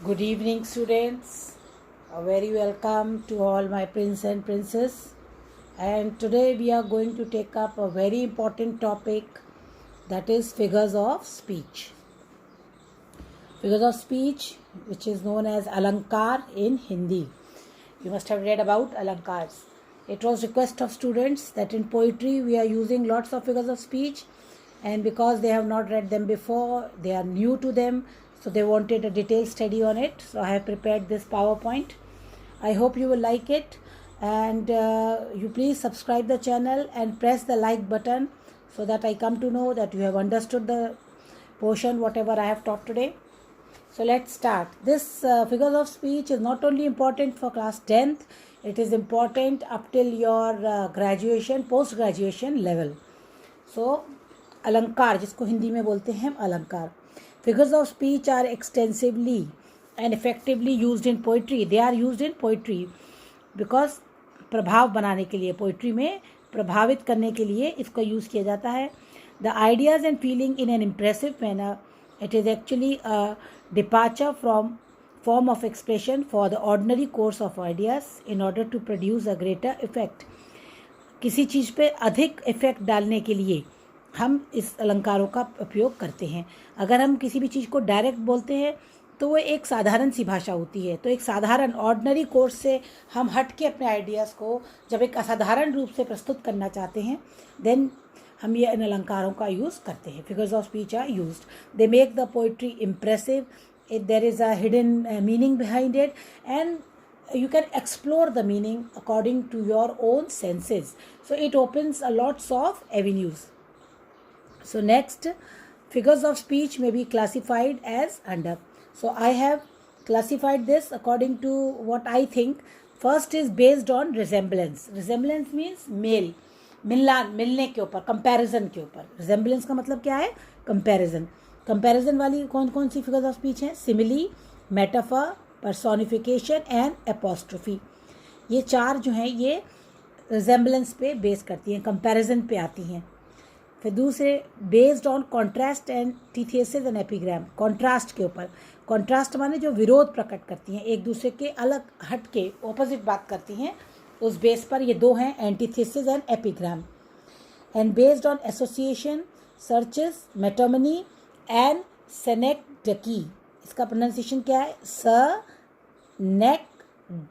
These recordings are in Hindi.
Good evening, students. A very welcome to all my prince and princess. And today we are going to take up a very important topic, that is figures of speech. Figures of speech, which is known as Alankar in Hindi. You must have read about Alankars. It was request of students that in poetry we are using lots of figures of speech, and because they have not read them before, they are new to them, so they wanted a detailed study on it. So I have prepared this PowerPoint. I hope you will like it, and you please subscribe the channel and press the like button so that I come to know that you have understood the portion whatever I have taught today. So let's start. This figures of speech is not only important for class 10th, it is important up till your graduation, post graduation level. So अलंकार, जिसको हिंदी में बोलते हैं अलंकार. Figures of speech are extensively and effectively used in poetry. They are used in poetry because प्रभाव बनाने के लिए, पोइट्री में प्रभावित करने के लिए इसका यूज़ किया जाता है. The ideas and feeling in an impressive manner. It is actually a departure from form of expression for the ordinary course of ideas in order to produce a greater effect. किसी चीज़ पे अधिक इफेक्ट डालने के लिए हम इस अलंकारों का उपयोग करते हैं. अगर हम किसी भी चीज़ को डायरेक्ट बोलते हैं तो वो एक साधारण सी भाषा होती है. तो एक साधारण ऑर्डिनरी कोर्स से हम हट के अपने आइडियाज़ को जब एक असाधारण रूप से प्रस्तुत करना चाहते हैं, देन हम ये इन अलंकारों का यूज़ करते हैं. Figures of speech are used. They make the poetry impressive. There is a hidden meaning behind it, and you can explore the meaning according to your own senses. So it opens a lots of avenues. So next, figures of speech may be classified as under. So I have classified this according to what I think. First is based on resemblance. Resemblance means मेल, मिलना, मिलने के ऊपर, कंपैरिजन के ऊपर. resemblance का मतलब क्या है? कंपैरिजन. कंपैरिजन वाली कौन कौन सी फिगर्स ऑफ स्पीच हैं? Simile, metaphor, personification and apostrophe. ये चार जो हैं ये रिजेम्बलेंस पे बेस करती हैं, कंपैरिजन पे आती हैं. फिर दूसरे based on contrast and antithesis and epigram. Contrast के ऊपर. कॉन्ट्रास्ट माने जो विरोध प्रकट करती हैं, एक दूसरे के अलग हट के ऑपोजिट बात करती हैं, उस बेस पर ये दो हैं, antithesis and epigram. And based on association, सर्चेस, मेटोमनी एंड सेनेक्डकी. इसका प्रोनाउंसिएशन क्या है? नेक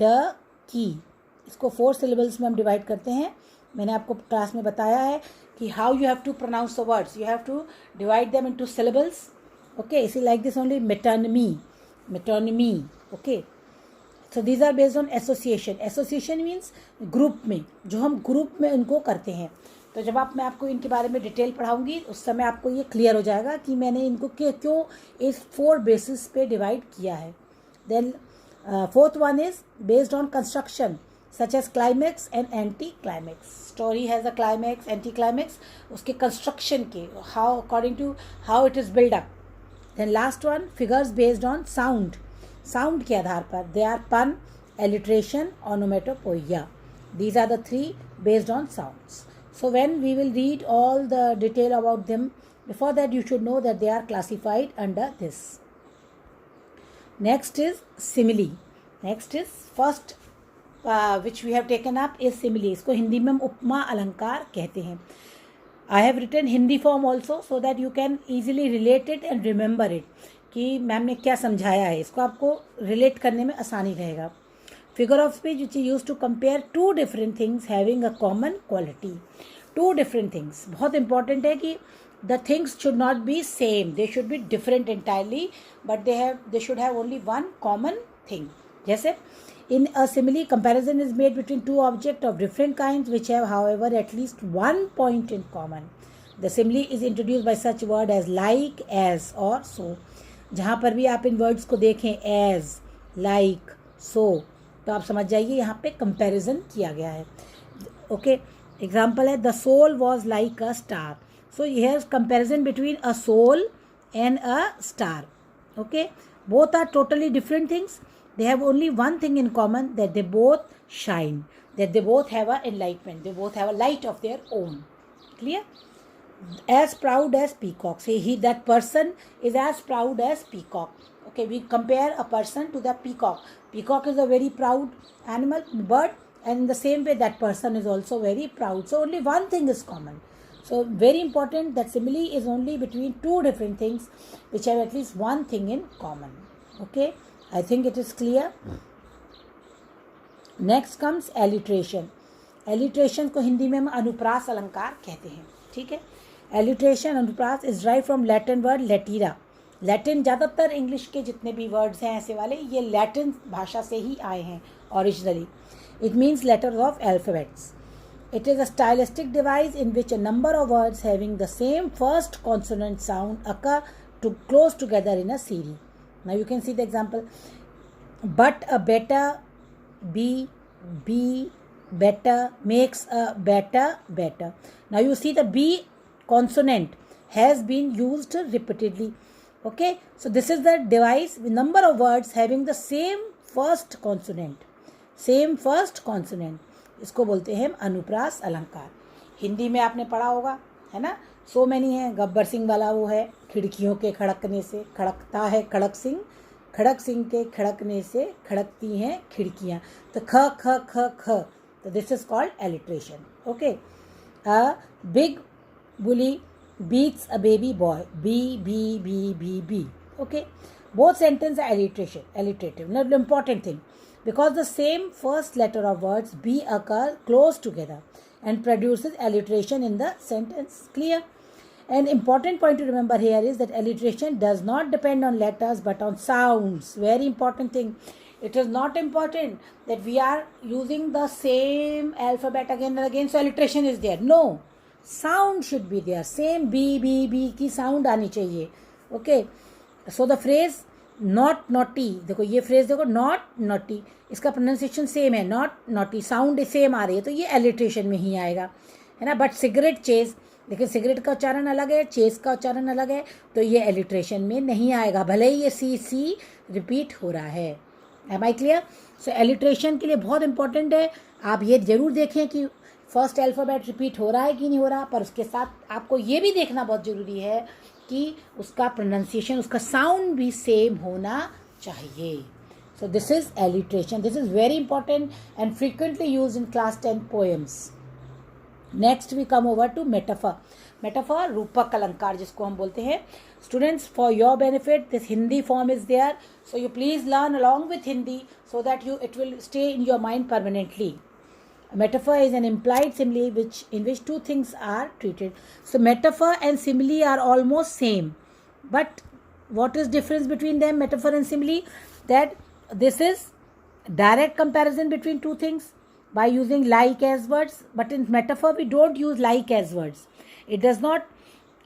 ड की. इसको 4 सिलेबल्स में हम डिवाइड करते हैं. मैंने आपको क्लास में बताया है कि how you have to pronounce the words. You have to divide them into syllables. Okay, इसी like this only. Metonymy, metonymy. Okay, so these are based on association. Association means group में, जो हम ग्रुप में इनको करते हैं. तो जब मैं आपको इनके बारे में डिटेल पढ़ाऊंगी उस समय आपको ये क्लियर हो जाएगा कि मैंने इनको क्यों इस 4 बेसिस पे डिवाइड किया है. Then fourth one is based on construction such as climax and anti climax. Story has a climax, anti climax, उसके कंस्ट्रक्शन के, how according to how it is build up. Then last one, figures based on sound. Sound के आधार पर they are pun, alliteration, onomatopoeia. These are the 3 based on sounds. So when we will read all the detail about them, before that you should know that they are classified under this. Next is simile. Next is first which we have taken up is simile. इसको हिंदी में हम उपमा अलंकार कहते हैं. I have written Hindi form also so that you can easily relate it and remember it. कि मैम ने क्या समझाया है, इसको आपको रिलेट करने में आसानी रहेगा. Figure of speech which is used to compare two different things having a common quality. Two different things. बहुत important है कि the things should not be same. They should be different entirely, but they should have only one common thing. जैसे in a simile, comparison is made between two objects of different kinds which have, however, at least one point in common. The simile is introduced by such word as like, as or so. जहाँ पर भी आप इन वर्ड्स को देखें, as, like, so, तो आप समझ जाइए यहाँ पे कंपैरिजन किया गया है. ओके, एग्जाम्पल है the soul was like a star. So here comparison between a soul and a star. Okay, both are totally different things. They have only one thing in common, that they both shine, that they both have an enlightenment, they both have a light of their own. Clear? as proud as peacock. See, that person is as proud as peacock. Okay, we compare a person to the peacock. Peacock is a very proud animal, bird, and in the same way that person is also very proud. So only one thing is common. So very important that simile is only between two different things which have at least one thing in common. Okay, I think it is clear. Next comes alliteration. Alliteration को हिंदी में हम अनुप्रास अलंकार कहते हैं. ठीक है, एलिट्रेशन अनुप्रास is drive from Latin word लेटीरा. लैटिन, ज़्यादातर इंग्लिश के जितने भी वर्ड्स हैं ऐसे वाले ये लैटिन भाषा से ही आए हैं originally. It means letters of alphabets. It is a stylistic device in which a number of words having the same first consonant sound occur close together in a series. Now you can see the example. But a better, be better, makes a better. Now you see the B consonant has been used repeatedly. Okay, so this is the device with number of words having the same first consonant. इसको बोलते हैं अनुप्रास अलंकार. हिंदी में आपने पढ़ा होगा, है ना. सो मैनी है. गब्बर सिंह वाला वो है, खिड़कियों के खड़कने से खड़कता है खड़क सिंह, खड़क सिंह के खड़कने से खड़कती हैं खिड़कियाँ. तो ख ख ख ख. तो this is called alliteration. Okay. A big bully beats a baby boy. B. Okay. Both sentences are alliterative. Now the important thing, because the same first letter of words B occur close together and produces alliteration in the sentence. Clear? An important point to remember here is that alliteration does not depend on letters but on sounds. Very important thing. It is not important that we are using the same alphabet again and again, so alliteration is there. No. Sound should be there. Same B की sound आनी चाहिए. Okay. So the phrase not naughty, देखो ये phrase देखो not naughty, इसका pronunciation same है, not naughty, sound same आ रही है, तो ये alliteration में ही आएगा, है ना. But cigarette chase, लेकिन सिगरेट का उच्चारण अलग है, चेस का उच्चारण अलग है, तो ये एलिट्रेशन में नहीं आएगा, भले ही ये सी रिपीट हो रहा है. Am I clear? So alliteration के लिए बहुत इंपॉर्टेंट है. आप ये जरूर देखें कि फर्स्ट अल्फ़ाबेट रिपीट हो रहा है कि नहीं हो रहा, पर उसके साथ आपको ये भी देखना बहुत ज़रूरी है कि उसका प्रोनाउंसिएशन, उसका साउंड भी सेम होना चाहिए. So this is alliteration. This is very important and frequently use in class 10 poems. Next we come over to metaphor. Metaphor रूपक अलंकार जिसको हम बोलते हैं. Students, for your benefit this Hindi form is there, so you please learn along with Hindi so that it will stay in your mind permanently. A metaphor is an implied simile in which two things are treated. So metaphor and simile are almost same, but what is difference between them, metaphor and simile? That this is direct comparison between two things by using like as words, but in metaphor we don't use like as words. It does not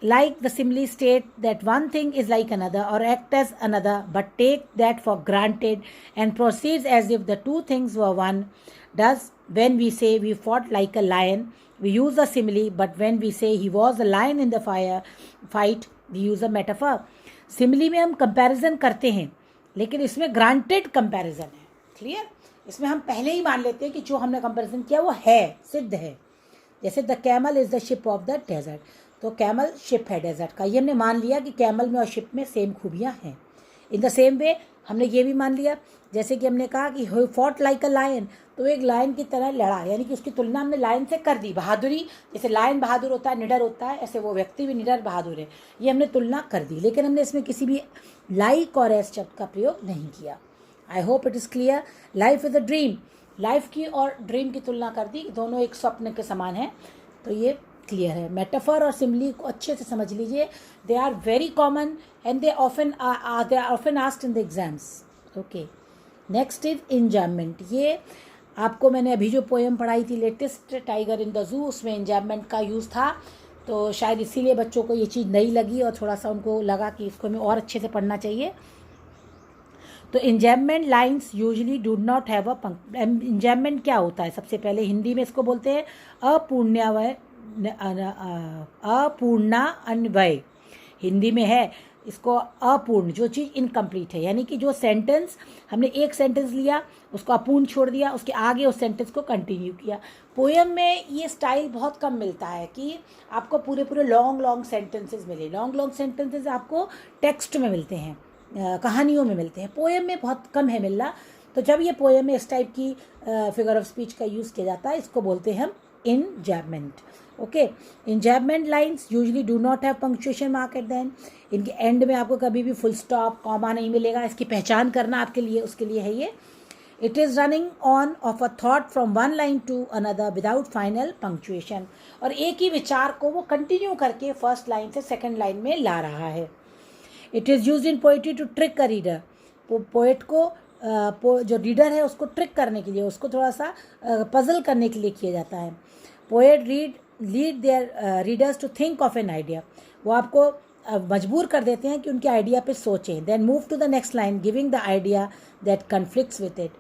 like the simile state that one thing is like another or act as another, but take that for granted and proceeds as if the two things were one. Thus, when we say we fought like a lion, we use a simile, but when we say he was a lion in the fight, we use a metaphor. Simile में हम comparison करते हैं, लेकिन इसमें granted comparison है. Clear? इसमें हम पहले ही मान लेते हैं कि जो हमने comparison किया वो है, सिद्ध है. जैसे the camel is the ship of the desert, तो कैमल शिप है डेजर्ट का, ये हमने मान लिया कि कैमल में और शिप में सेम खूबियाँ हैं. इन द सेम वे हमने ये भी मान लिया, जैसे कि हमने कहा कि फॉट लाइक अ लायन, तो एक लायन की तरह लड़ा, यानी कि उसकी तुलना हमने लायन से कर दी. बहादुरी, जैसे लायन बहादुर होता है, निडर होता है, ऐसे वो व्यक्ति भी निडर बहादुर है, ये हमने तुलना कर दी, लेकिन हमने इसमें किसी भी लाइक और एस शब्द का प्रयोग नहीं किया. I hope it is clear. Life is a dream, life की और ड्रीम की तुलना कर दी, दोनों एक स्वप्न के समान है, तो ये क्लियर है. मेटाफर और सिमिली को अच्छे से समझ लीजिए. They are very common and they often asked in the exams. Okay. Next is enjambment. ये आपको मैंने अभी जो पोएम पढ़ाई थी latest, tiger in the zoo, उसमें इंजैममेंट का यूज़ था, तो शायद इसीलिए बच्चों को ये चीज़ नई लगी और थोड़ा सा उनको लगा कि इसको हमें और अच्छे से पढ़ना चाहिए. तो enjambment lines usually do not have a पंक्ति. इंजैममेंट क्या होता है? सबसे पहले हिंदी में इसको बोलते हैं अपूर्णान्वय. हिंदी में है इसको अपूर्ण, जो चीज़ इनकम्प्लीट है, यानी कि जो सेंटेंस हमने एक सेंटेंस लिया उसको अपूर्ण छोड़ दिया, उसके आगे उस सेंटेंस को कंटिन्यू किया। पोएम में ये स्टाइल बहुत कम मिलता है कि आपको पूरे पूरे लॉन्ग सेंटेंसेस मिले। लॉन्ग सेंटेंसेस आपको टेक्स्ट में मिलते हैं, कहानियों में मिलते हैं, पोएम में बहुत कम है मिलना। तो जब ये पोएम में इस टाइप की फिगर ऑफ स्पीच का यूज़ किया जाता है, इसको बोलते हैं हम enjambment. Okay, enjambment lines usually do not have punctuation mark at the end. इनके एंड में आपको कभी भी फुल स्टॉप कॉमा नहीं मिलेगा। इसकी पहचान करना आपके लिए, उसके लिए है ये। It is running on off a thought from one line to another without final punctuation, और एक ही विचार को वो कंटिन्यू करके फर्स्ट लाइन से सेकेंड लाइन में ला रहा है। It is use in poetry to trick a reader. Poet को जो रीडर है उसको ट्रिक करने के लिए, उसको थोड़ा सा पजल करने के लिए किया जाता है। Poet lead their readers to think of an idea. वो आपको मजबूर कर देते हैं कि उनके आइडिया पे सोचें। Then move to the next line giving the idea that conflicts with it.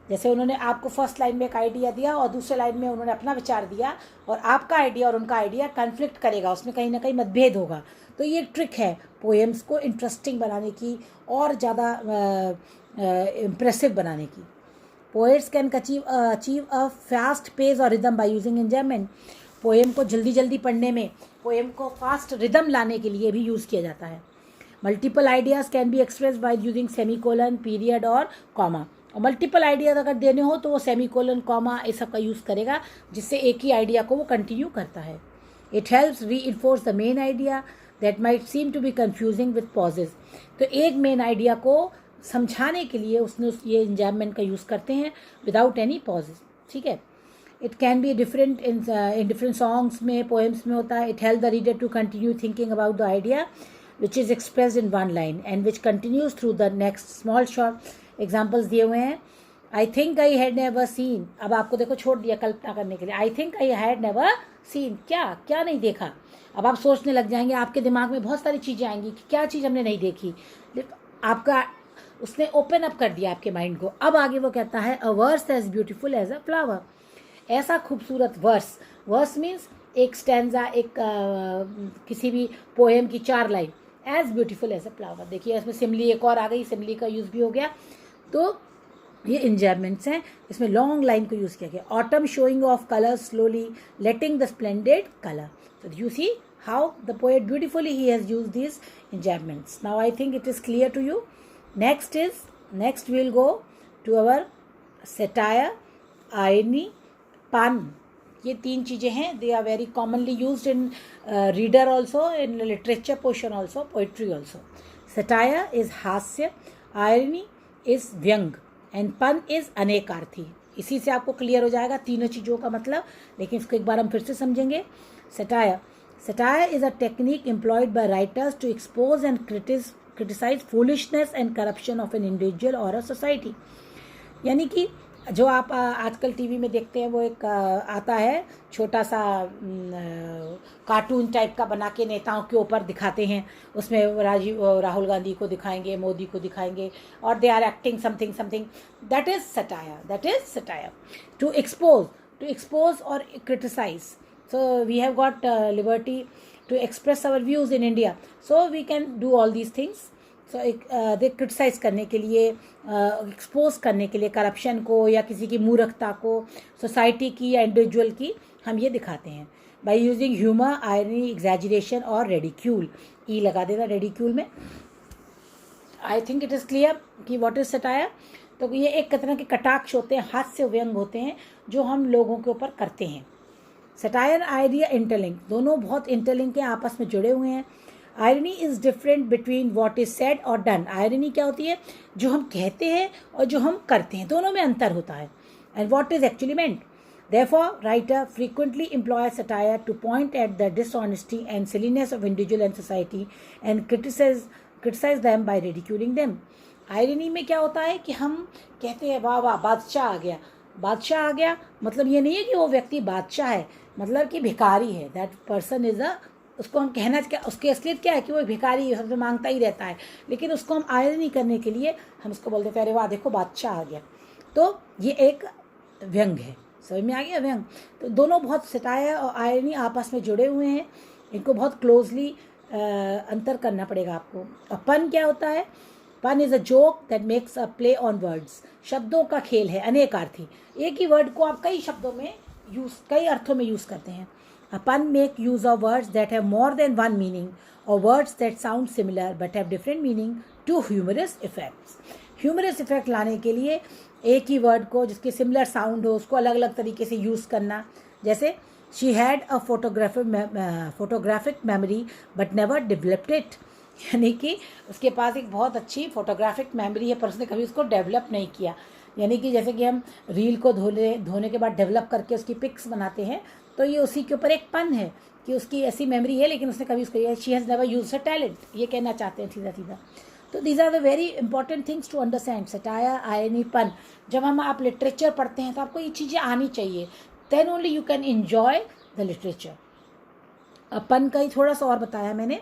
जैसे उन्होंने आपको फर्स्ट लाइन में एक आइडिया दिया और दूसरे लाइन में उन्होंने अपना विचार दिया, और आपका आइडिया और उनका आइडिया कन्फ्लिक्ट करेगा, उसमें कहीं ना कहीं मतभेद होगा। तो ये ट्रिक है पोएम्स को इंटरेस्टिंग बनाने की और ज़्यादा इम्प्रेसिव बनाने की। Poets can achieve a fast pace और rhythm by using enjoyment. Poem को जल्दी पढ़ने में, पोएम को फास्ट रिदम लाने के लिए भी यूज़ किया जाता है। Multiple ideas can be express by using semicolon, period और कॉमा। और मल्टीपल आइडियाज अगर देने हो तो वो सेमीकोलन, कॉमा इस सब का यूज़ करेगा, जिससे एक ही आइडिया को वो कंटिन्यू करता है। It helps reinforce the main idea that might seem to be confusing with pauses. तो एक मेन आइडिया को समझाने के लिए उसने ये इंजैबमेंट का यूज़ करते हैं विदाउट एनी पॉजेज। ठीक है। It can be different in different songs में, पोएम्स में होता है। It help the reader to continue thinking about the idea which is expressed in one line and which continues through the next. Small short examples दिए हुए हैं। I think I had never seen. अब आपको देखो छोड़ दिया कल्पना करने के लिए। I think I had never seen, क्या नहीं देखा। अब आप सोचने लग जाएंगे, आपके दिमाग में बहुत सारी चीज़ें आएंगी कि क्या चीज़ हमने नहीं देखी। आपका उसने ओपन अप कर दिया आपके माइंड को। अब आगे वो कहता है a verse as beautiful as a flower. ऐसा खूबसूरत वर्स मीन्स एक स्टैंजा, एक किसी भी पोएम की 4 line. As beautiful as a flower, देखिए इसमें सिमली एक और आ गई, सिमली का यूज़ भी हो गया। तो ये इंजैबमेंट्स हैं, इसमें लॉन्ग लाइन को यूज़ किया गया। Autumn showing off colours slowly letting the splendid colour. So you see how the poet beautifully he has used these enjambments. Now I think it is clear to you. Next we will go to our satire, irony, pun. ये 3 चीज़ें हैं. They are very commonly used in reader also, in literature portion also, poetry also. Satire is हास्य, irony is व्यंग, and pun is अनेकार्थी. इसी से आपको क्लियर हो जाएगा तीनों चीज़ों का मतलब, लेकिन इसको एक बार हम फिर से समझेंगे. Satire is a technique employed by writers to expose and criticize foolishness and corruption of an individual or a society. यानी कि जो आप आजकल टीवी में देखते हैं वो एक आता है छोटा सा कार्टून टाइप का बना के नेताओं के ऊपर दिखाते हैं. उसमें राहुल गांधी को दिखाएंगे, मोदी को दिखाएंगे, और they are acting something. That is satire. To expose और criticise. So we have got liberty to express our views in India. So we can do all these things. So they criticize करने के लिए, expose करने के लिए करप्शन को या किसी की मूर्खता को, सोसाइटी की या इंडिविजुअल की, हम ये दिखाते हैं by using humor, irony, exaggeration और ridicule. ई लगा देना ridicule में. I think it is clear कि what is satire. तो ये एक तरह के कटाक्ष होते हैं, हास्य व्यंग होते हैं जो हम लोगों के ऊपर करते हैं. सटायर आइडिया इंटरलिंक, दोनों बहुत इंटरलिंक हैं, आपस में जुड़े हुए हैं. Irony is different between what is said और डन. आयरनी क्या होती है? जो हम कहते हैं और जो हम करते हैं, दोनों में अंतर होता है. And what is actually meant. Therefore writer frequently employ satire to point at the dishonesty and silliness of individual and society and criticise them by ridiculing them. Irony में क्या होता है कि हम कहते हैं वाह वाह बादशाह आ गया. मतलब ये नहीं है कि वो व्यक्ति बादशाह है, मतलब कि भिखारी है. दैट पर्सन इज उसको हम कहना क्या, उसकी असलियत क्या है कि वो भिखारी है, सबसे मांगता ही रहता है. लेकिन उसको हम आयरनी करने के लिए हम उसको बोलते हैं अरे वाह देखो बादशाह आ गया. तो ये एक व्यंग है. समझ में आ गया व्यंग. तो दोनों बहुत सटायर और आयरनी आपस में जुड़े हुए हैं. इनको बहुत क्लोजली अंतर करना पड़ेगा आपको। पन क्या होता है? पन is a joke that makes a play on words. शब्दों का खेल है, अनेकार्थी। एक ही वर्ड को आप कई शब्दों में कई अर्थों में यूज़ करते हैं। A pun make use of words that have more than one meaning or words that sound similar but have different meaning to humorous effects. Humorous effect लाने के लिए एक ही वर्ड को जिसके सिमिलर साउंड हो उसको अलग अलग तरीके से यूज़ करना। जैसे she had a photographic memory but never developed it. यानी कि उसके पास एक बहुत अच्छी फोटोग्राफिक मेमोरी है पर उसने कभी उसको डेवलप नहीं किया। यानी कि जैसे कि हम रील को धोने के बाद डेवलप करके उसकी पिक्स बनाते हैं, तो ये उसी के ऊपर एक पन है कि उसकी ऐसी मेमोरी है लेकिन उसने कभी उसको she has never use a talent, ये कहना चाहते हैं सीधा सीधा। तो these are the very important things to understand. Satire, irony, pun. जब हम आप लिटरेचर पढ़ते हैं तो आपको ये चीज़ें आनी चाहिए, then only you can enjoy the literature. अब पन का ही थोड़ा सा और बताया मैंने।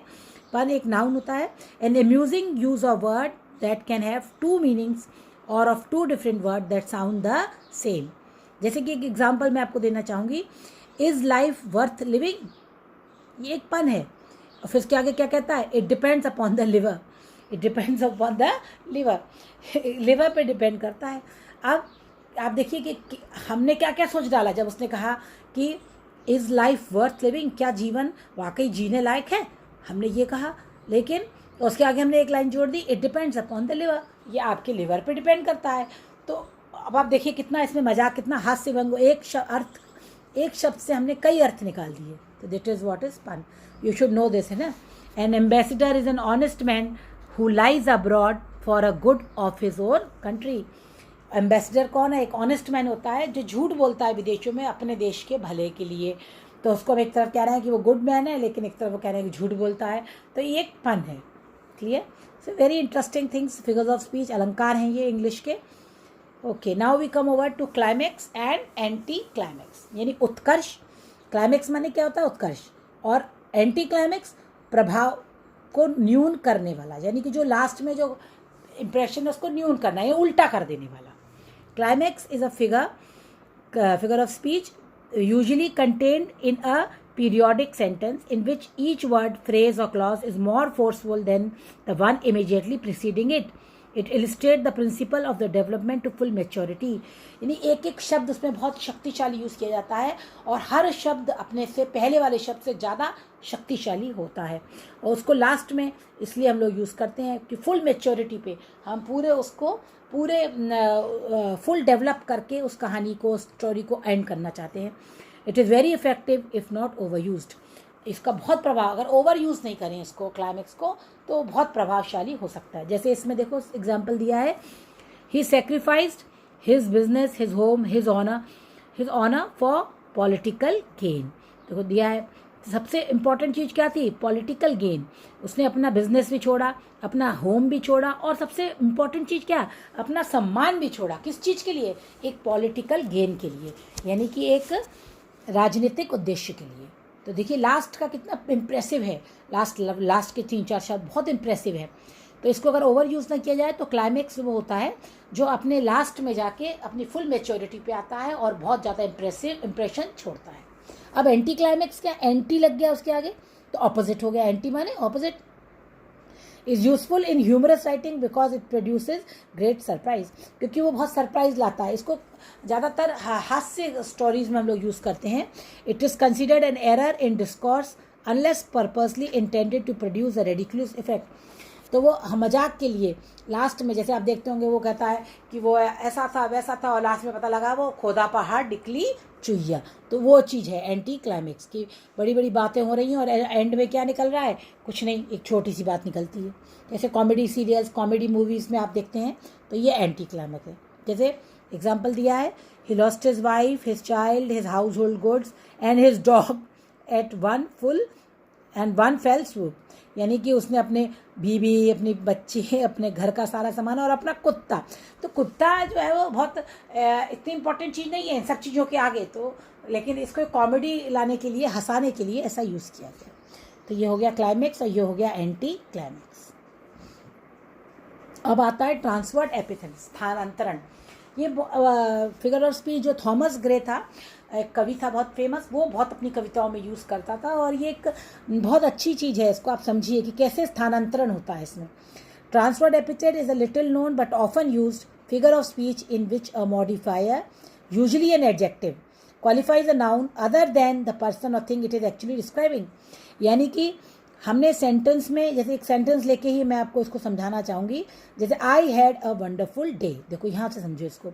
पन एक नाउन होता है, an amusing use of word that can have two meanings or of two different word that sound the same. जैसे कि एक एग्जाम्पल मैं आपको देना चाहूँगी, इज़ लाइफ वर्थ लिविंग, ये एक पन है। और फिर उसके आगे क्या कहता है? It depends upon the liver. It depends upon the liver, liver पे डिपेंड करता है। अब आप देखिए कि हमने क्या क्या सोच डाला जब उसने कहा कि इज़ लाइफ वर्थ लिविंग, क्या जीवन वाकई जीने लायक है, हमने ये कहा। लेकिन उसके आगे हमने एक लाइन जोड़ दी, it depends upon the liver, ये आपके लिवर पे डिपेंड करता है। तो अब आप देखिए कितना इसमें मजाक, कितना हास्य भंग। एक शब्द से हमने कई अर्थ निकाल दिए। तो दिट इज़ व्हाट इज़ पन, यू शुड नो दिस, है ना। N ambassador is an honest man who lies abroad for a good of his own country. Ambassador कौन है? एक ऑनेस्ट मैन होता है जो झूठ बोलता है विदेशों में अपने देश के भले के लिए। तो उसको हम एक तरफ कह रहे हैं कि वो गुड मैन है, लेकिन एक तरफ वो कह रहे हैं कि झूठ बोलता है। तो ये एक पन है। Clear? So very interesting things, figures of speech, अलंकार हैं ये इंग्लिश के। Okay, now we come over to climax and anti climax, यानी उत्कर्ष। क्लाइमैक्स माने क्या होता है? उत्कर्ष। और एंटी क्लाइमैक्स प्रभाव को न्यून करने वाला, यानी कि जो लास्ट में जो इंप्रेशन है उसको न्यून करना है, उल्टा कर देने वाला। Climax is a figure of speech usually contained in a periodic sentence in which each word, phrase or clause is more forceful than the one immediately preceding it. It illustrates the principle of the development to full maturity. यानी एक एक शब्द उसमें बहुत शक्तिशाली यूज़ किया जाता है और हर शब्द अपने से पहले वाले शब्द से ज़्यादा शक्तिशाली होता है। और उसको लास्ट में इसलिए हम लोग यूज़ करते हैं कि फुल मैच्योरिटी पे हम पूरे फुल डेवलप करके उस कहानी को, स्टोरी को एंड करना चाहते हैं। It is very effective if not over used. इसका बहुत प्रभाव, अगर ओवर यूज़ नहीं करें इसको, क्लाइमैक्स को, तो बहुत प्रभावशाली हो सकता है। जैसे इसमें देखो एग्जाम्पल दिया है, he sacrificed his business, his home, his honour for political gain. देखो दिया है, सबसे इम्पॉर्टेंट चीज़ क्या थी? Political gain. उसने अपना बिजनेस भी छोड़ा, अपना होम भी छोड़ा, और सबसे इम्पॉर्टेंट चीज़ क्या? अपना सम्मान भी छोड़ा। किस चीज़ के लिए? एक पॉलिटिकल गेन के लिए, यानी कि एक राजनीतिक उद्देश्य के लिए। तो देखिए लास्ट का कितना इम्प्रेसिव है, लास्ट के 3-4 शब्द बहुत इम्प्रेसिव है। तो इसको अगर ओवर यूज़ ना किया जाए तो क्लाइमैक्स वो होता है जो अपने लास्ट में जाके अपनी फुल मैच्योरिटी पे आता है और बहुत ज़्यादा इम्प्रेशन छोड़ता है। अब एंटी क्लाइमैक्स क्या? एंटी लग गया उसके आगे तो ऑपोजिट हो गया। एंटी माने opposite. Is useful in humorous writing because it produces great surprise, क्योंकि वो बहुत सरप्राइज लाता है। इसको ज़्यादातर हास्य स्टोरीज में हम लोग यूज़ करते हैं। It is considered an error in discourse unless purposely intended to produce a ridiculous effect. तो वो मजाक के लिए लास्ट में, जैसे आप देखते होंगे, वो कहता है कि वो ऐसा था वैसा था और लास्ट में पता लगा वो खोदा पहाड़ निकली चुहिया। तो वो चीज़ है एंटी क्लाइमैक्स की। बड़ी बड़ी बातें हो रही हैं और एंड में क्या निकल रहा है? कुछ नहीं, एक छोटी सी बात निकलती है। जैसे कॉमेडी सीरियल्स, कॉमेडी मूवीज़ में आप देखते हैं, तो ये एंटी क्लाइमैक्स है। जैसे एग्जाम्पल दिया है, he lost his wife, his child, his household goods and his dog at one fell swoop। यानी कि उसने अपने बीवी, अपनी बच्ची, अपने घर का सारा सामान और अपना कुत्ता। तो कुत्ता जो है वो बहुत इतनी इम्पोर्टेंट चीज़ नहीं है इन सब चीज़ों के आगे, तो लेकिन इसको कॉमेडी लाने के लिए, हंसाने के लिए ऐसा यूज़ किया गया। तो ये हो गया क्लाइमैक्स और ये हो गया एंटी क्लाइमैक्स। अब आता है ट्रांसवर्ड एपिथेन, स्थानांतरण। ये फिगर ऑफ स्पीच जो थॉमस ग्रे था, एक कवि था बहुत फेमस, वो बहुत अपनी कविताओं में यूज़ करता था, और ये एक बहुत अच्छी चीज़ है। इसको आप समझिए कि कैसे स्थानांतरण होता है इसमें। Transferred epithet is a little known but often used figure of speech in which a modifier, usually an adjective, qualifies a noun other than the person or thing it is actually describing. यानी कि हमने सेंटेंस में, जैसे एक सेंटेंस लेके ही मैं आपको इसको समझाना चाहूँगी। जैसे I had a wonderful day, देखो यहाँ से समझो इसको,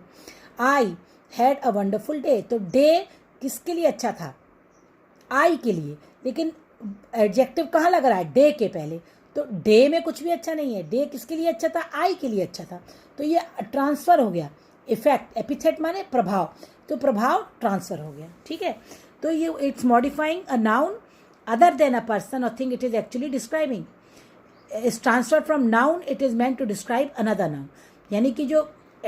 I had a wonderful day, तो डे किसके लिए अच्छा था? आई के लिए, लेकिन एडजेक्टिव कहाँ लग रहा है? डे के पहले, तो डे में कुछ भी अच्छा नहीं है। डे किसके लिए अच्छा था? आई के लिए अच्छा था। तो ये ट्रांसफ़र हो गया। इफेक्ट, एपिथेट माने प्रभाव, तो प्रभाव ट्रांसफ़र हो गया, ठीक है। तो ये it's modifying a noun other than a person or thing it is actually describing. Is transferred from noun, it is meant to describe another noun. यानी कि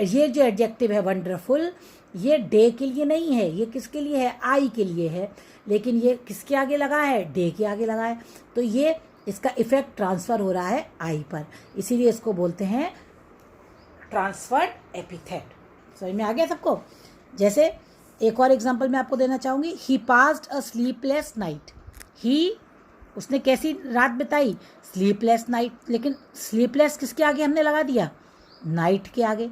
ये जो एडजेक्टिव है वंडरफुल, ये डे के लिए नहीं है, ये किसके लिए है? आई के लिए है, लेकिन ये किसके आगे लगा है? डे के आगे लगा है। तो ये इसका इफेक्ट ट्रांसफ़र हो रहा है आई पर, इसीलिए इसको बोलते हैं ट्रांसफर्ड एपिथेट। समझ में आ गया सबको? जैसे एक और एग्जाम्पल मैं आपको देना चाहूँगी। ही पास्ड अ स्लीपलेस नाइट, ही, उसने कैसी रात बिताई? स्लीपलेस नाइट, लेकिन स्लीपलेस किसके आगे हमने लगा दिया? नाइट के आगे,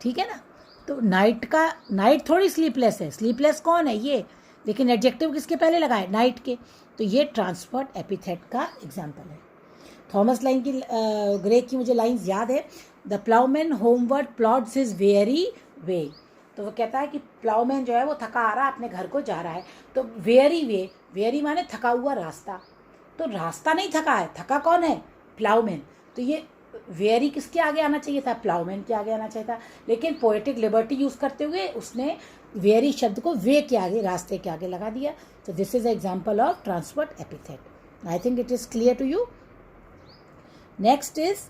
ठीक है ना। तो नाइट थोड़ी स्लीपलेस है, स्लीपलेस कौन है? ये, लेकिन एडजेक्टिव किसके पहले लगाए? नाइट के। तो ये ट्रांसफर्ड एपिथेट का एग्जाम्पल है। थॉमस लाइन की ग्रे की मुझे लाइन्स याद है। The ploughman homeward plods his weary way, तो वो कहता है कि प्लाउमैन जो है वो थका आ रहा है, अपने घर को जा रहा है। तो वेरी वे, वेरी माने थका हुआ रास्ता, तो रास्ता नहीं थका है, थका कौन है? प्लाउमैन। तो ये वेरी किसके आगे आना चाहिए था? प्लाउमैन के आगे आना चाहिए था, लेकिन पोएटिक लिबर्टी यूज़ करते हुए उसने वेरी शब्द को वे के आगे, रास्ते के आगे लगा दिया। तो this is example of transferred epithet. I think it is clear to you. Next is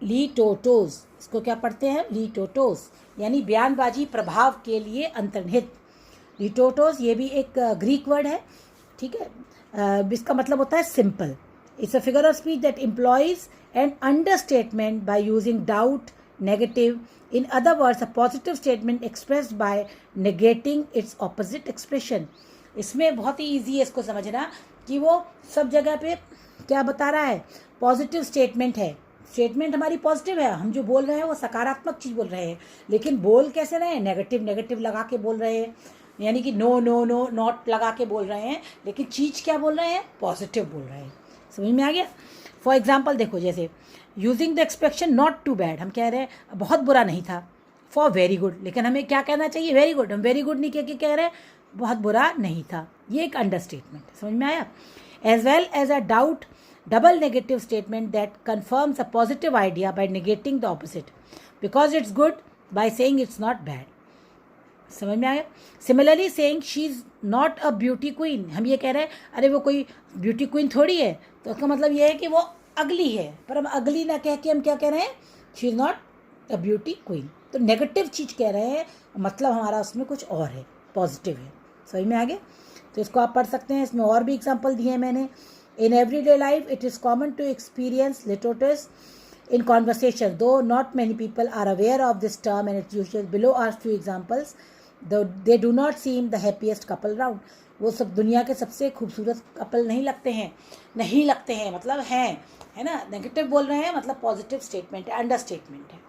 litotes. इसको क्या पढ़ते हैं? लीटोटोज, यानी बयानबाजी प्रभाव के लिए अंतर्निहित। लीटोटोज ये भी एक ग्रीक वर्ड है, ठीक है। इसका मतलब होता है simple. It's a figure of speech that employees an understatement by using doubt, negative, in other words a positive statement expressed by negating it's opposite expression. इसमें बहुत ही ईजी है इसको समझना कि वो सब जगह पे क्या बता रहा है? पॉजिटिव स्टेटमेंट है। स्टेटमेंट हमारी पॉजिटिव है, हम जो बोल रहे हैं वो सकारात्मक चीज़ बोल रहे हैं, लेकिन बोल कैसे रहे हैं? नेगेटिव नेगेटिव लगा के बोल रहे हैं, यानी कि नो नो नो नॉट लगा के बोल रहे हैं, लेकिन चीज़ क्या बोल रहे हैं? पॉजिटिव बोल रहे हैं। समझ में आ गया? फॉर एग्जाम्पल देखो, जैसे using the expression not too bad, हम कह रहे हैं बहुत बुरा नहीं था, फॉर वेरी गुड, लेकिन हमें क्या कहना चाहिए? Very good. हम वेरी गुड नहीं कह रहे हैं बहुत बुरा नहीं था, ये एक अंडरस्टेटमेंट है। समझ में आया? As well as a doubt, double negative statement that confirms a positive idea by negating the opposite, because it's good by saying it's not bad. समझ में आया? Similarly saying she's not a beauty queen, हम ये कह रहे हैं अरे वो कोई ब्यूटी क्वीन थोड़ी है, तो उसका मतलब ये है कि वो अगली है, पर हम अगली ना कह के हम क्या कह रहे हैं? She is not a beauty queen. तो नेगेटिव चीज़ कह रहे हैं, मतलब हमारा उसमें कुछ और है, पॉजिटिव है। समझ में आ गया? तो इसको आप पढ़ सकते हैं, इसमें और भी एग्जाम्पल दिए हैं मैंने। In everyday life, it is common to experience litotes in conversation, though not many people are aware of this term and its uses. Below are few examples. Though they do not seem the happiest couple round. वो सब दुनिया के सबसे खूबसूरत कपल नहीं लगते हैं, मतलब हैं, है ना। नेगेटिव बोल रहे हैं मतलब पॉजिटिव स्टेटमेंट है, अंडर स्टेटमेंट है।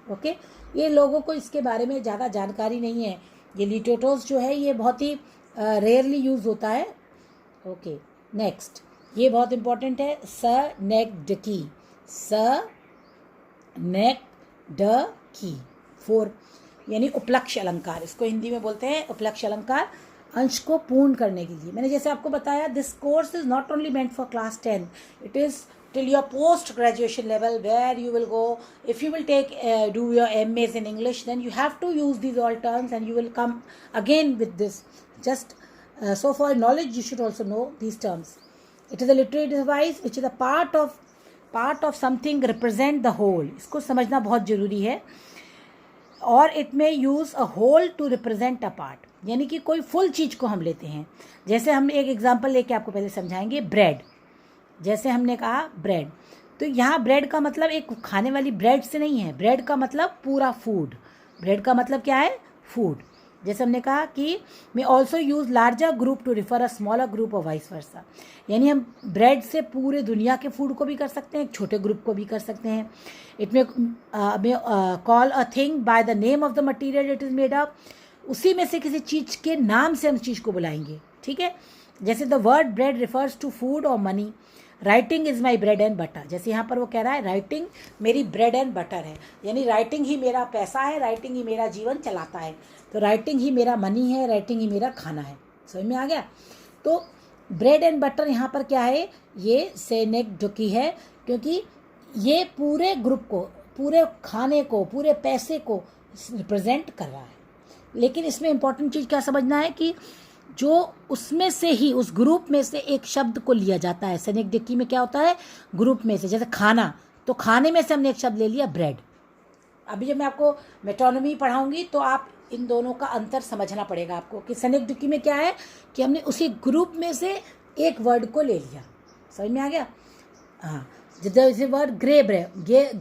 ओके, ये लोगों को इसके बारे में ज़्यादा जानकारी नहीं है। ये लिटोटोस जो है ये बहुत ही रेयरली यूज़ होता है। ओके, नेक्स्ट, ये बहुत इंपॉर्टेंट है, स नेक ड की, स नेक ड की, 4, यानी उपलक्ष्य अलंकार। इसको हिंदी में बोलते हैं उपलक्ष्य अलंकार, अंश को पूर्ण करने के लिए। मैंने जैसे आपको बताया, this course is not only meant for class 10, it is till your post graduation level, where you will go, if you will take do your MAs in English, then you have to use these all terms and you will come again with this. Just so for knowledge you should also know these terms. It is a literary device which is a part of something represent the whole. इसको समझना बहुत ज़रूरी है। और it may use a whole to represent a part, यानी कि कोई फुल चीज़ को हम लेते हैं। जैसे हम एक एग्जांपल लेके आपको पहले समझाएंगे, ब्रेड। जैसे हमने कहा ब्रेड, तो यहाँ ब्रेड का मतलब एक खाने वाली ब्रेड से नहीं है, ब्रेड का मतलब पूरा फूड, ब्रेड का मतलब क्या है? फूड। जैसे हमने कहा कि may also use larger group to refer a smaller group और वाइस वर्सा, यानी हम ब्रेड से पूरे दुनिया के फूड को भी कर सकते हैं, एक छोटे ग्रुप को भी कर सकते हैं। It may call a thing by the name of the material it is made of, उसी में से किसी चीज़ के नाम से हम चीज़ को बुलाएंगे, ठीक है। जैसे the word bread refers to food और money, writing is my bread and butter, जैसे यहाँ पर वो कह रहा है राइटिंग मेरी ब्रेड एंड बटर है, यानी राइटिंग ही मेरा पैसा है, राइटिंग ही मेरा जीवन चलाता है, तो राइटिंग ही मेरा मनी है, राइटिंग ही मेरा खाना है। समझ में आ गया? तो ब्रेड एंड बटर यहाँ पर क्या है? ये सेनेक्डोकी है, क्योंकि ये पूरे ग्रुप को, पूरे खाने को, पूरे पैसे को रिप्रेजेंट कर रहा है। लेकिन इसमें इंपॉर्टेंट चीज़ क्या समझना है कि जो उसमें से ही, उस ग्रुप में से एक शब्द को लिया जाता है। सेनेक्डोकी में क्या होता है? ग्रुप में से, जैसे खाना, तो खाने में से हमने एक शब्द ले लिया ब्रेड। अभी जब मैं आपको मेटोनमी पढ़ाऊंगी तो आप इन दोनों का अंतर समझना पड़ेगा आपको कि सेनेक्डोकी में क्या है कि हमने उसी ग्रुप में से एक वर्ड को ले लिया। समझ में आ गया? हाँ, जैसे word grey beard,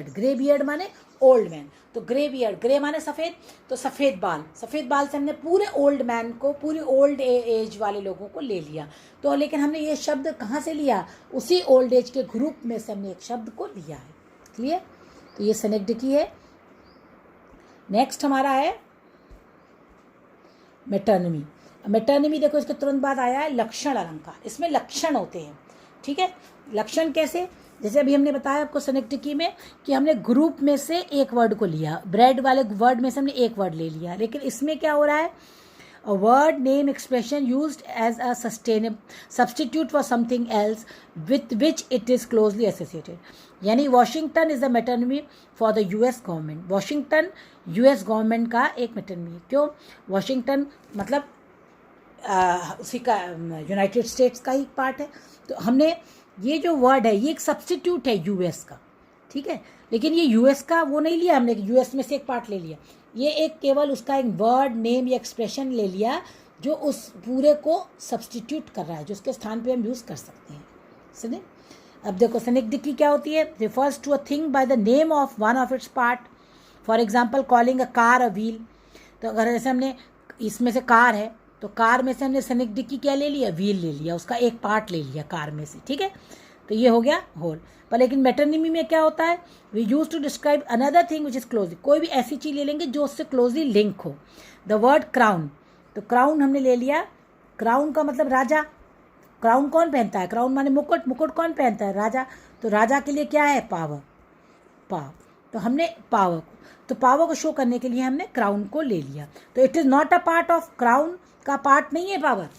grey beard माने ओल्ड मैन, तो ग्रे बियर्ड, ग्रे माने सफ़ेद, तो सफ़ेद बाल, सफ़ेद बाल से हमने पूरे ओल्ड मैन को, पूरी ओल्ड एज वाले लोगों को ले लिया। तो लेकिन हमने ये शब्द कहाँ से लिया? उसी ओल्ड एज के ग्रुप में से हमने एक शब्द को लिया है। क्लियर? तो ये सेनेक्डोकी है। नेक्स्ट हमारा है मेटोनिमी। मेटोनिमी देखो, इसके तुरंत बाद आया है लक्षण अलंकार। इसमें लक्षण होते हैं, ठीक है। लक्षण कैसे? जैसे अभी हमने बताया आपको सेनेक्डोकी में कि हमने ग्रुप में से एक वर्ड को लिया, ब्रेड वाले वर्ड में से हमने एक वर्ड ले लिया। लेकिन इसमें क्या हो रहा है? A word name expression used as a substitute for something else with which it is closely associated. यानी Washington is a metonymy for the US government. Washington US government का एक metonymy है। क्यों? Washington मतलब उसी का यूनाइटेड स्टेट्स का ही पार्ट है। तो हमने ये जो वर्ड है ये एक सब्स्टिट्यूट है यूएस का, ठीक है। लेकिन ये यूएस का वो नहीं लिया हमने, यूएस में से एक पार्ट ले लिया। ये एक केवल उसका एक वर्ड नेम या एक्सप्रेशन ले लिया जो उस पूरे को सब्स्टिट्यूट कर रहा है, जो उसके स्थान पे हम यूज़ कर सकते हैं। सुनिए, अब देखो सेनेक्डोकी क्या होती है? Refers to a thing by the name of one of its part. For example calling a car a wheel, तो अगर जैसे हमने इसमें से कार है तो कार में से हमने सेनेक्डोकी क्या ले लिया? व्हील ले लिया, उसका एक पार्ट ले लिया कार में से, ठीक है। तो ये हो गया होल। पर लेकिन मेटोनिमी में क्या होता है? We use to describe another thing which is closely, कोई भी ऐसी चीज़ ले लेंगे जो उससे क्लोजली लिंक हो। द वर्ड क्राउन, तो क्राउन हमने ले लिया, क्राउन का मतलब राजा। क्राउन कौन पहनता है? क्राउन माने मुकुट, मुकुट कौन पहनता है? राजा। तो राजा के लिए क्या है? पावर, तो हमने पावर को, तो पावर को शो करने के लिए हमने क्राउन को ले लिया। तो it is not a part of, crown का पार्ट नहीं है पावर,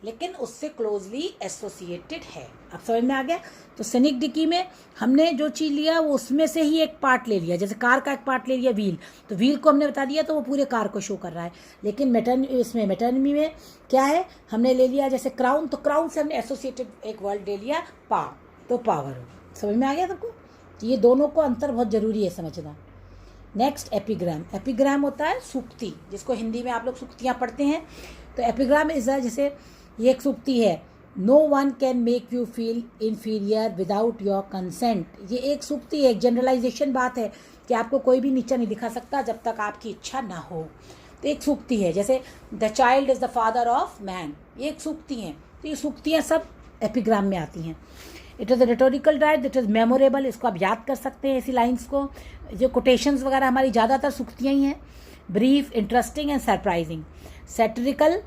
लेकिन उससे क्लोजली एसोसिएटेड है। अब समझ में आ गया? तो सेनेक्डोकी में हमने जो चीज़ लिया वो उसमें से ही एक पार्ट ले लिया। जैसे कार का एक पार्ट ले लिया व्हील, तो व्हील को हमने बता दिया तो वो पूरे कार को शो कर रहा है। लेकिन इसमें मेटोनिमी में क्या है? हमने ले लिया जैसे क्राउन, तो क्राउन से हमने एसोसिएटेड एक वर्ड ले लिया तो पावर हो। समझ में आ गया सबको? तो ये दोनों को अंतर बहुत ज़रूरी है समझना। Next epigram. एपिग्राम होता है सूक्ति, जिसको हिंदी में आप लोग सूक्तियाँ पढ़ते हैं। तो एपिग्राम इज जैसे ये एक सूक्ति है, no one can make you feel inferior without your consent. ये एक सूक्ति है, एक जनरलाइजेशन बात है कि आपको कोई भी नीचा नहीं दिखा सकता जब तक आपकी इच्छा ना हो। तो एक सूक्ति है, जैसे the child is the father of man, ये एक सूक्ति हैं। तो ये सूक्तियाँ सब एपिग्राम में आती हैं। It is a rhetorical right it is memorable, इसको आप याद कर सकते हैं ऐसी लाइन्स को। जो कोटेशंस वगैरह हमारी ज़्यादातर सूक्तियाँ ही हैं। Brief, interesting and surprising. Satirical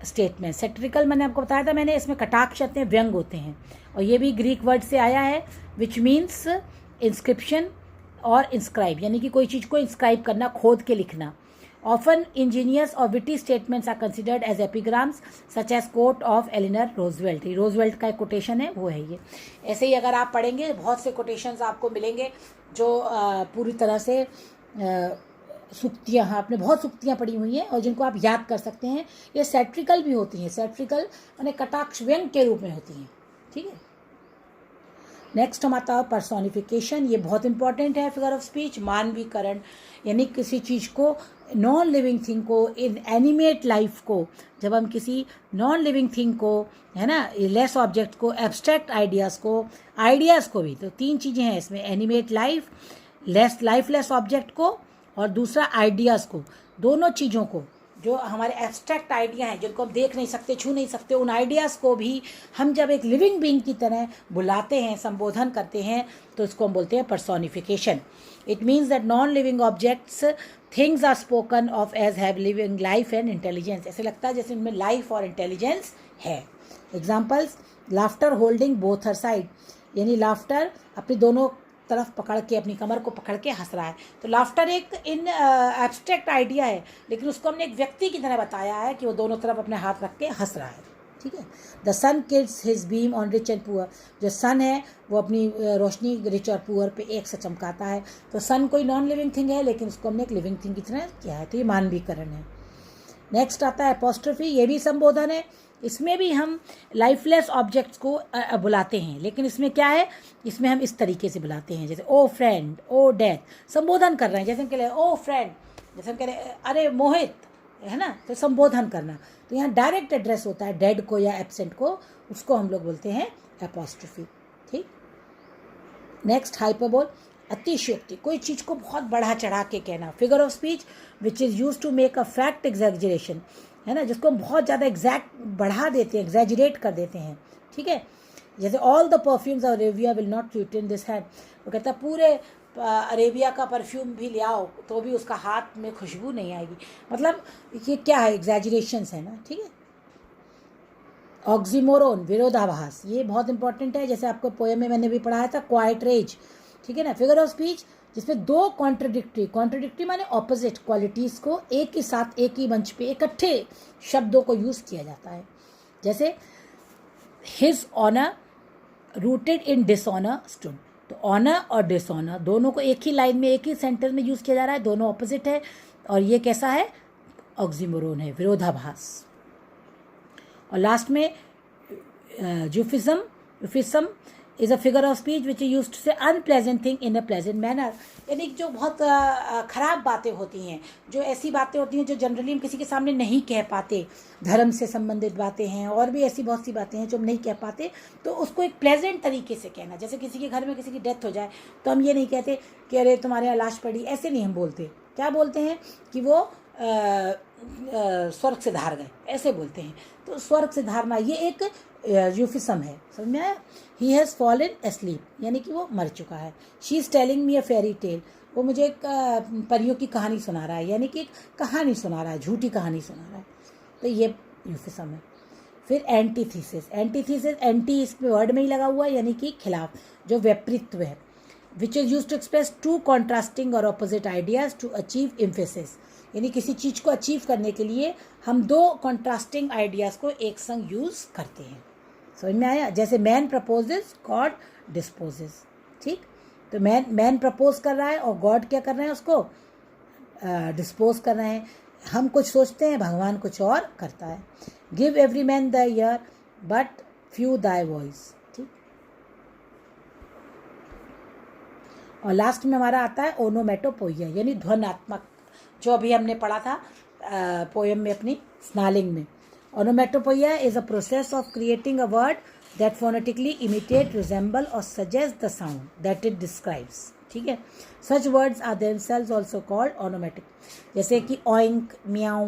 statement, satirical मैंने आपको बताया था, मैंने इसमें कटाक्ष आते हैं, व्यंग होते हैं, और ये भी ग्रीक वर्ड से आया है विच मीन्स इंस्क्रिप्शन और इंस्क्राइब, यानी कि कोई चीज़ को इंस्क्राइब करना, खोद के लिखना। ऑफन इंजीनियर्स और witty statements are considered as epigrams such as quote of Eleanor Roosevelt. Roosevelt का एक कोटेशन है, वो है ये। ऐसे ही अगर आप पढ़ेंगे बहुत से कोटेशंस आपको मिलेंगे जो पूरी तरह से सूक्तियाँ, हाँ आपने बहुत सूक्तियाँ पढ़ी हुई हैं और जिनको आप याद कर सकते हैं। ये सैट्रिकल भी होती हैं, सैट्रिकल यानी कटाक्ष व्यंग के रूप में होती हैं, ठीक है। नेक्स्ट हम आता है पर्सोनिफिकेशन। ये बहुत इंपॉर्टेंट है फिगर ऑफ स्पीच। मानवीकरण, यानी किसी चीज़ को, नॉन लिविंग थिंग को, इन एनिमेट लाइफ को, जब हम किसी नॉन लिविंग थिंग को, है ना, लेस ऑब्जेक्ट को, एब्स्ट्रैक्ट आइडियाज़ को, आइडियाज़ को भी, तो तीन चीज़ें हैं इसमें, animate life, less lifeless object को और दूसरा आइडियाज़ को, दोनों चीज़ों को, जो हमारे एब्स्ट्रैक्ट आइडिया हैं जिनको हम देख नहीं सकते, छू नहीं सकते, उन आइडियाज़ को भी हम जब एक लिविंग बीइंग की तरह बुलाते हैं, संबोधन करते हैं, तो इसको हम बोलते हैं personification. It means that non living objects things are spoken of as have living life and intelligence. ऐसे लगता है जैसे इनमें लाइफ और इंटेलिजेंस है. Examples, laughter holding both her side, यानी लाफ्टर अपनी दोनों तरफ पकड़ के, अपनी कमर को पकड़ के हंस रहा है. तो लाफ्टर एक इन एब्स्ट्रैक्ट आइडिया है, लेकिन उसको हमने एक व्यक्ति की तरह बताया है कि वो दोनों तरफ अपने हाथ रख के हंस रहा है. ठीक है. The sun kids his beam on rich and poor. जो सन है वो अपनी रोशनी रिच और पुअर पे एक से चमकाता है. तो सन कोई नॉन लिविंग थिंग है, लेकिन उसको हमने एक लिविंग थिंग की तरह किया है. तो ये मानवीकरण है. नेक्स्ट आता है एपोस्ट्रोफी. ये भी संबोधन है. इसमें भी हम लाइफलेस ऑब्जेक्ट्स को बुलाते हैं, लेकिन इसमें क्या है, इसमें हम इस तरीके से बुलाते हैं, जैसे ओ फ्रेंड, ओ डेथ, संबोधन कर रहे हैं. जैसे हम कह रहे हैं ओ फ्रेंड, जैसे हम कह रहे हैं अरे मोहित, है ना, तो संबोधन करना. तो यहाँ डायरेक्ट एड्रेस होता है डेड को या एब्सेंट को, उसको हम लोग बोलते हैं एपोस्ट्रोफी. ठीक. नेक्स्ट हाइपरबोल, अतिशयोक्ति, कोई चीज़ को बहुत बढ़ा चढ़ा के कहना. Figure of speech which is use to make a fact exaggeration, है ना, जिसको हम बहुत ज़्यादा एग्जैक्ट बढ़ा देते हैं, एग्जैजरेट कर देते हैं. ठीक है. जैसे all the perfumes of Arabia will not fit in this hand. वो कहता है पूरे अरेबिया का परफ्यूम भी ले आओ तो भी उसका हाथ में खुशबू नहीं आएगी. मतलब ये क्या है, एग्जैजरेशंस है ना. ठीक है. ऑक्सीमोरोन, विरोधाभास, ये बहुत इंपॉर्टेंट है. जैसे आपको पोएम में मैंने भी पढ़ाया था, क्वाइट रेज. ठीक है ना. फिगर ऑफ स्पीच जिसमें दो कॉन्ट्रडिक्टरी माने ऑपोजिट क्वालिटीज़ को एक ही साथ एक ही मंच पे इकट्ठे शब्दों को यूज़ किया जाता है. जैसे his honour rooted in dishonour stood. तो ऑनर और डिसऑनर दोनों को एक ही लाइन में, एक ही सेंटेंस में यूज़ किया जा रहा है, दोनों ऑपोजिट है, और ये कैसा है, ऑक्सीमोरोन है, विरोधाभास. और लास्ट में euphemism is a figure of speech which is used to say unpleasant thing in a pleasant manner. यानी जो बहुत ख़राब बातें होती हैं, जो ऐसी बातें होती हैं जो जनरली हम किसी के सामने नहीं कह पाते, धर्म से संबंधित बातें हैं और भी ऐसी बहुत सी बातें हैं जो हम नहीं कह पाते, तो उसको एक प्लेजेंट तरीके से कहना. जैसे किसी के घर में किसी की डेथ हो जाए तो हम ये नहीं कहते कि अरे तुम्हारे यहाँ लाश पड़ी, ऐसे नहीं हम बोलते. क्या बोलते हैं कि वो स्वर्ग से धार गए, ऐसे बोलते हैं. तो स्वर्ग से धारना ये एक यूफिज्म है. समझ में आया. ही हैज़ फॉलन एस्लीप, यानी कि वो मर चुका है. She is telling me a fairy tale, वो मुझे एक परियों की कहानी सुना रहा है, यानी कि एक कहानी सुना रहा है, झूठी कहानी सुना रहा है. तो ये यूफिज्म है. फिर एंटीथीसिस. एंटी इसमें वर्ड में ही लगा हुआ है, यानी कि खिलाफ, जो विपरीतत्व है. Which is use to express two contrasting or opposite ideas to achieve emphasis, यानी किसी चीज़ को अचीव करने के लिए हम दो कॉन्ट्रास्टिंग आइडियाज़ को एक संग यूज़ करते हैं. समझ में आया. जैसे मैन प्रपोजेस, गॉड डिस्पोजेस. ठीक. तो मैन प्रपोज कर रहा है और गॉड क्या कर रहे हैं, उसको डिस्पोज कर रहे हैं. हम कुछ सोचते हैं, भगवान कुछ और करता है. Give every man the year but few thy voice. ठीक. और लास्ट में हमारा आता है ओनोमेटोपोइया, यानी ध्वनात्मक, जो अभी हमने पढ़ा था पोएम में अपनी स्नालिंग में. Onomatopoeia is a process of creating a word that phonetically imitate, resemble or suggest the sound that it describes. ठीक है. Such words are themselves also called onomatic. जैसे कि oink, meow,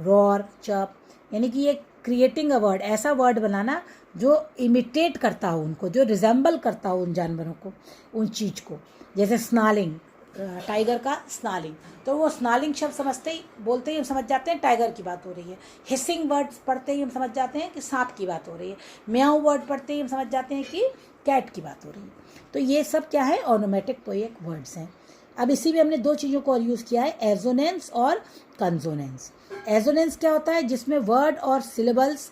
roar, chirp, यानी कि ये creating a word, ऐसा word बनाना जो imitate करता हो उनको, जो resemble करता हो उन जानवरों को, उन चीज़ को. जैसे snarling, टाइगर का स्नालिंग, तो वो स्नालिंग शब्द समझते ही, बोलते ही हम समझ जाते हैं टाइगर की बात हो रही है. हिसिंग वर्ड्स पढ़ते ही हम समझ जाते हैं कि सांप की बात हो रही है. म्याऊ वर्ड पढ़ते ही हम समझ जाते हैं कि कैट की बात हो रही है. तो ये सब क्या है, ऑनोमेटिक पोएटिक वर्ड्स हैं. अब इसी में हमने दो चीज़ों को और यूज़ किया है, एजोनेंस और कंसोनेंस. एजोनेंस क्या होता है, जिसमें वर्ड और सिलेबल्स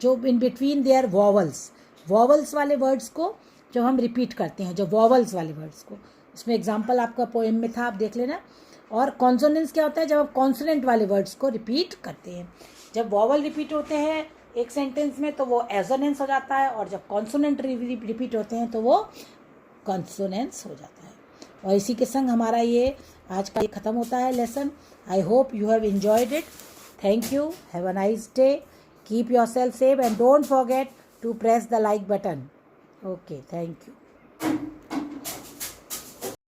जो इन बिटवीन देयर वॉवल्स वाले वर्ड्स को जब हम रिपीट करते हैं, जो वॉवल्स वाले वर्ड्स को, इसमें एग्जाम्पल आपका पोएम में था, आप देख लेना. और कॉन्सोनेंस क्या होता है, जब आप कॉन्सोनेंट वाले वर्ड्स को रिपीट करते हैं. जब वॉवल रिपीट होते हैं एक सेंटेंस में तो वो एजोनेंस हो जाता है, और जब कॉन्सोनेंट रिपीट होते हैं तो वो कॉन्सोनेंस हो जाता है. और इसी के संग हमारा ये आज का ख़त्म होता है lesson. I hope you have enjoyed it. Thank you. Have a nice day. Keep yourself safe and don't forget to press the like button. Okay, thank you.